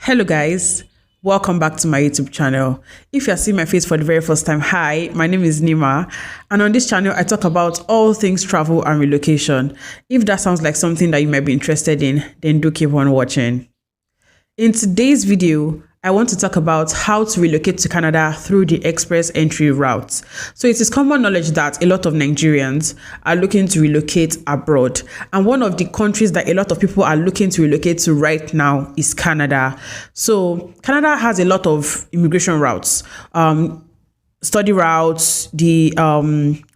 Hello guys, welcome back to my YouTube channel. If you're seeing my face for the very first time, hi, my name is Nima, and on this channel I talk about all things travel and relocation. If that sounds like something that you might be interested in, then do keep on watching. In today's video, I want to talk about how to relocate to Canada through the express entry route. So it is common knowledge that a lot of Nigerians are looking to relocate abroad. And one of the countries that a lot of people are looking to relocate to right now is Canada. So Canada has a lot of immigration routes, study routes, the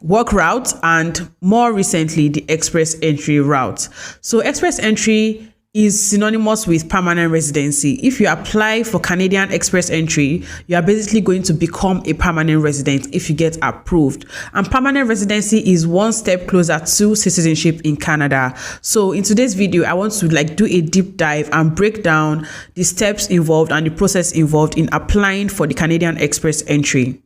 work route, and more recently, the express entry route. So express entry is synonymous with permanent residency. If you apply for Canadian express entry, you are basically going to become a permanent resident if you get approved. And permanent residency is one step closer to citizenship in Canada. So in today's video, I want to do a deep dive and break down the steps involved and the process involved in applying for the Canadian express entry.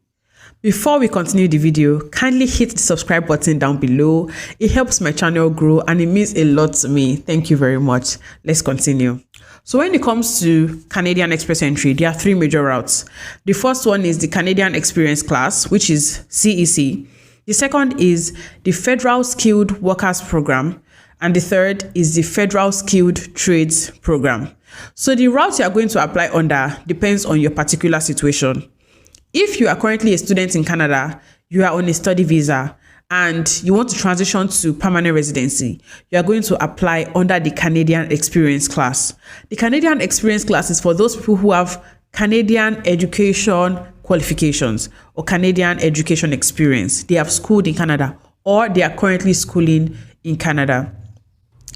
Before we continue the video, kindly hit the subscribe button down below. It helps my channel grow and it means a lot to me. Thank you very much. Let's continue. So when it comes to Canadian express entry, there are three major routes. The first one is the Canadian Experience Class, which is CEC. The second is the Federal Skilled Workers Program. And the third is the Federal Skilled Trades Program. So the route you are going to apply under depends on your particular situation. If you are currently a student in Canada, you are on a study visa, and you want to transition to permanent residency, you are going to apply under the Canadian Experience Class. The Canadian Experience Class is for those people who have Canadian education qualifications or Canadian education experience. They have schooled in Canada or they are currently schooling in Canada.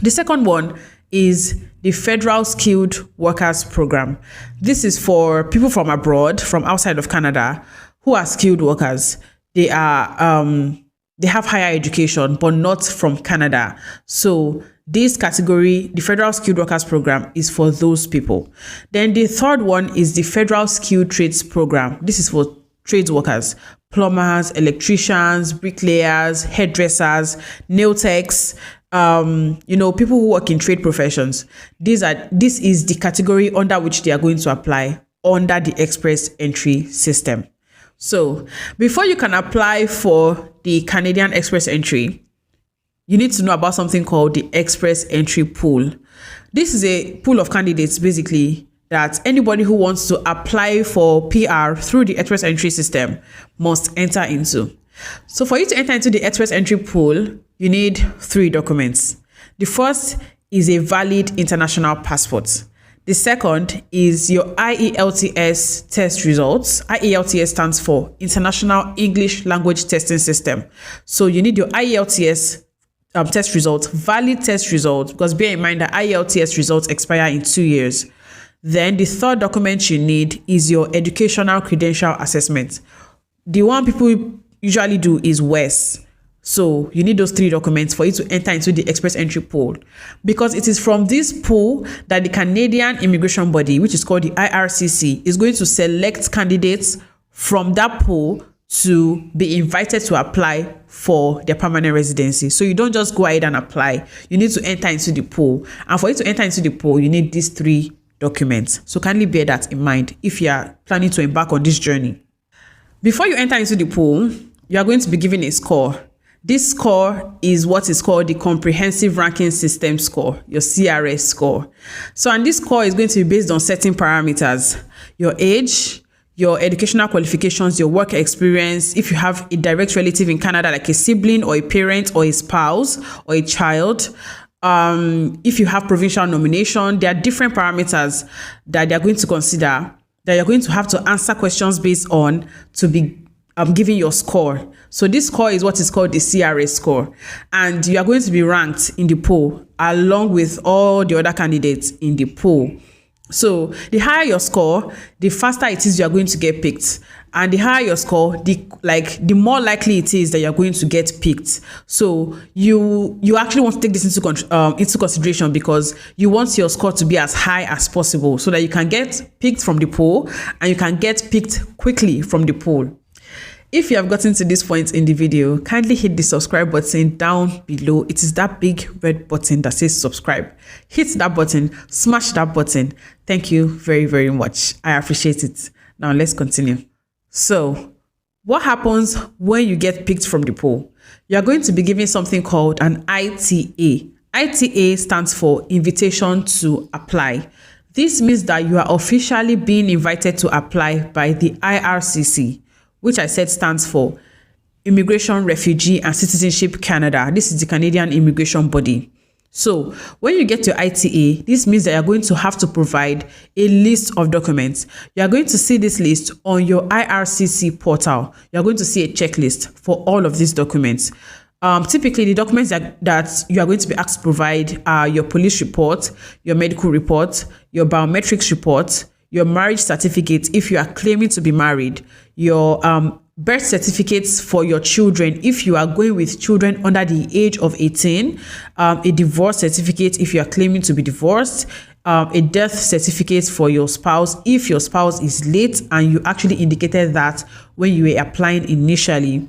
The second one is the Federal Skilled Workers Program. This is for people from abroad, from outside of Canada, who are skilled workers. They have higher education, but not from Canada. So this category, the Federal Skilled Workers Program, is for those people. Then the third one is the Federal Skilled Trades Program. This is for trades workers, plumbers, electricians, bricklayers, hairdressers, nail techs, people who work in trade professions. This is the category under which they are going to apply under the express entry system. So before you can apply for the Canadian express entry, you need to know about something called the express entry pool. This is a pool of candidates basically that anybody who wants to apply for PR through the express entry system must enter into. So for you to enter into the express entry pool, you need three documents. The first is a valid international passport. The second is your IELTS test results. IELTS stands for International English Language Testing System. So you need your IELTS test results, valid test results, because bear in mind that IELTS results expire in 2 years. Then the third document you need is your educational credential assessment. The one people usually do is WES. So you need those three documents for you to enter into the express entry pool, because it is from this pool that the Canadian Immigration Body, which is called the IRCC, is going to select candidates from that pool to be invited to apply for their permanent residency. So you don't just go ahead and apply. You need to enter into the pool. And for you to enter into the pool, you need these three documents. So kindly bear that in mind if you are planning to embark on this journey. Before you enter into the pool, you are going to be given a score. This score is what is called the Comprehensive Ranking System score, your CRS score. So, and this score is going to be based on certain parameters: your age, your educational qualifications, your work experience, if you have a direct relative in Canada, like a sibling or a parent or a spouse or a child, if you have provincial nomination. There are different parameters that they are going to consider, that you're going to have to answer questions based on to be giving your score. So this score is what is called the CRS score, and you are going to be ranked in the pool along with all the other candidates in the pool. So the higher your score, the faster it is you are going to get picked, and the higher your score, the more likely it is that you're going to get picked. So you actually want to take this into consideration, because you want your score to be as high as possible so that you can get picked from the pool and you can get picked quickly from the pool. If you have gotten to this point in the video, kindly hit the subscribe button down below. It is that big red button that says subscribe. Hit that button, smash that button. Thank you very, very much. I appreciate it. Now let's continue. So what happens when you get picked from the pool? You're going to be given something called an ITA. ITA stands for Invitation to Apply. This means that you are officially being invited to apply by the IRCC, which I said stands for Immigration, Refugee and Citizenship Canada. This is the Canadian immigration body. So when you get to ITA, this means that you're going to have to provide a list of documents. You're going to see this list on your IRCC portal. You're going to see a checklist for all of these documents. Typically, the documents that you are going to be asked to provide are your police report, your medical report, your biometrics report, your marriage certificate if you are claiming to be married, your birth certificates for your children if you are going with children under the age of 18, a divorce certificate if you are claiming to be divorced, a death certificate for your spouse if your spouse is late and you actually indicated that when you were applying initially,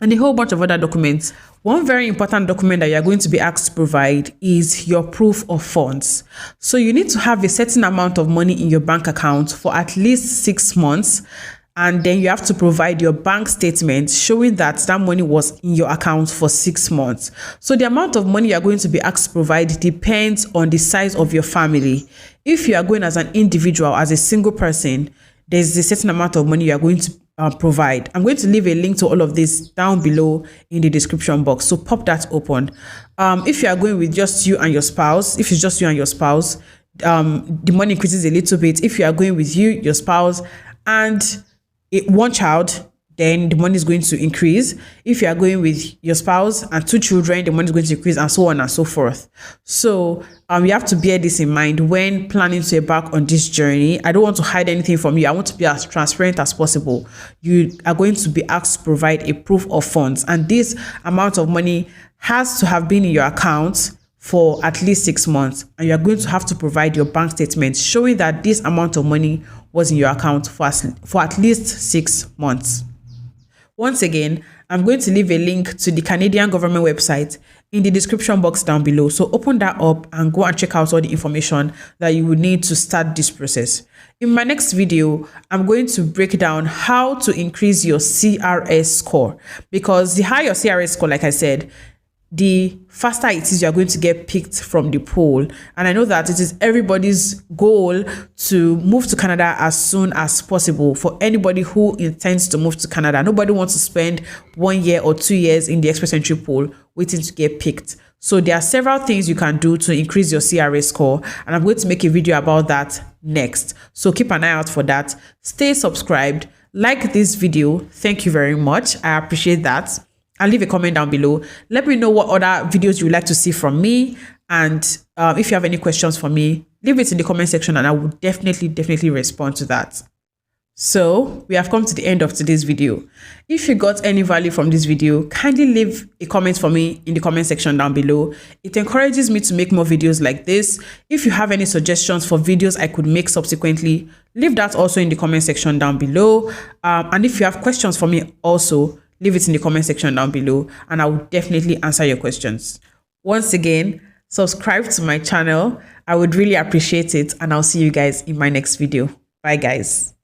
and a whole bunch of other documents. One very important document that you're going to be asked to provide is your proof of funds. So you need to have a certain amount of money in your bank account for at least 6 months. And then you have to provide your bank statement showing that that money was in your account for 6 months. So the amount of money you're going to be asked to provide depends on the size of your family. If you are going as an individual, as a single person, there's a certain amount of money you are going to provide. I'm going to leave a link to all of this down below in the description box. So pop that open. If you are going with just you and your spouse, if it's just you and your spouse, the money increases a little bit. If you are going with you, your spouse, and one child, then the money is going to increase. If you are going with your spouse and 2 children, the money is going to increase, and so on and so forth. So you have to bear this in mind when planning to embark on this journey. I don't want to hide anything from you. I want to be as transparent as possible. You are going to be asked to provide a proof of funds, and this amount of money has to have been in your account for at least 6 months, and you are going to have to provide your bank statement showing that this amount of money was in your account for at least 6 months. Once again, I'm going to leave a link to the Canadian government website in the description box down below. So open that up and go and check out all the information that you would need to start this process. In my next video, I'm going to break down how to increase your CRS score, because the higher your CRS score, like I said, the faster it is you are going to get picked from the pool. And I know that it is everybody's goal to move to Canada as soon as possible. For anybody who intends to move to Canada, nobody wants to spend 1 year or 2 years in the express entry pool waiting to get picked. So there are several things you can do to increase your CRS score, and I'm going to make a video about that next. So keep an eye out for that. Stay subscribed, like this video. Thank you very much. I appreciate that. I'll leave a comment down below. Let me know what other videos you would like to see from me. And if you have any questions for me, leave it in the comment section and I will definitely respond to that. So we have come to the end of today's video. If you got any value from this video, kindly leave a comment for me in the comment section down below. It encourages me to make more videos like this. If you have any suggestions for videos I could make subsequently, leave that also in the comment section down below. And if you have questions for me also, leave it in the comment section down below and I will definitely answer your questions. Once again, subscribe to my channel. I would really appreciate it, and I'll see you guys in my next video. Bye guys.